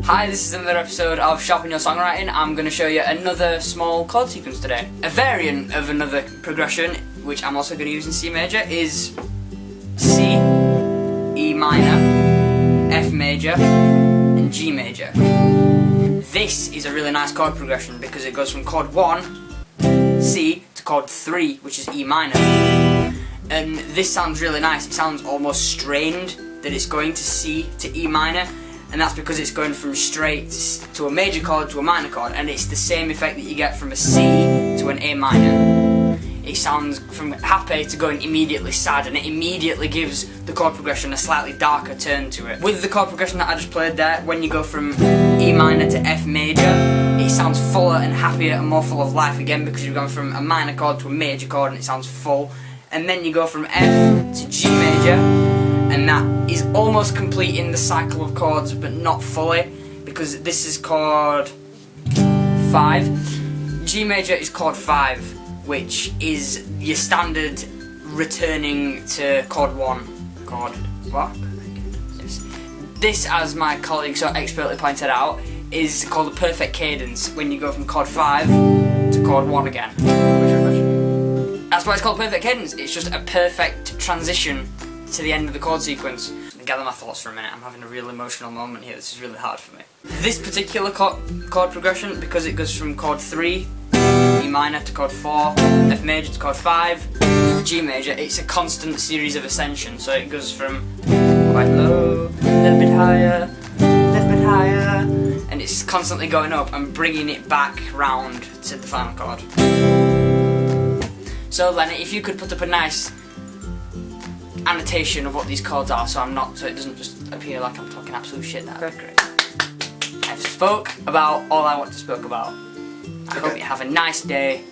Hi, this is another episode of Sharpen Your Songwriting. I'm going to show you another small chord sequence today. A variant of another progression, which I'm also going to use in C major, is C, E minor, F major, and G major. This is a really nice chord progression because it goes from chord 1, C, to chord 3, which is E minor. And this sounds really nice. It sounds almost strained that it's going to C to E minor. And that's because it's going from straight to a major chord to a minor chord, and it's the same effect that you get from a C to an A minor. It sounds from happy to going immediately sad, and it immediately gives the chord progression a slightly darker turn to it. With the chord progression that I just played there, when you go from E minor to F major, it sounds fuller and happier and more full of life again because you've gone from a minor chord to a major chord and it sounds full. And then you go from F to G major, and that is almost completing the cycle of chords, but not fully, because this is chord 5. G major is chord 5, which is your standard returning to chord 1. Chord what? Yes. This, as my colleague so expertly pointed out, is called a perfect cadence when you go from chord 5 to chord 1 again. That's why it's called perfect cadence. It's just a perfect transition to the end of the chord sequence. Gather my thoughts for a minute. I'm having a real emotional moment here. This is really hard for me. This particular chord progression, because it goes from chord 3, E minor, to chord 4, F major to chord 5, G major, it's a constant series of ascension. So it goes from quite low, a little bit higher, a little bit higher, and it's constantly going up and bringing it back round to the final chord. So Lenny, if you could put up a nice annotation of what these chords are, so it doesn't just appear like I'm talking absolute shit, that'd be great. I've spoke about all I want to speak about. I hope you have a nice day.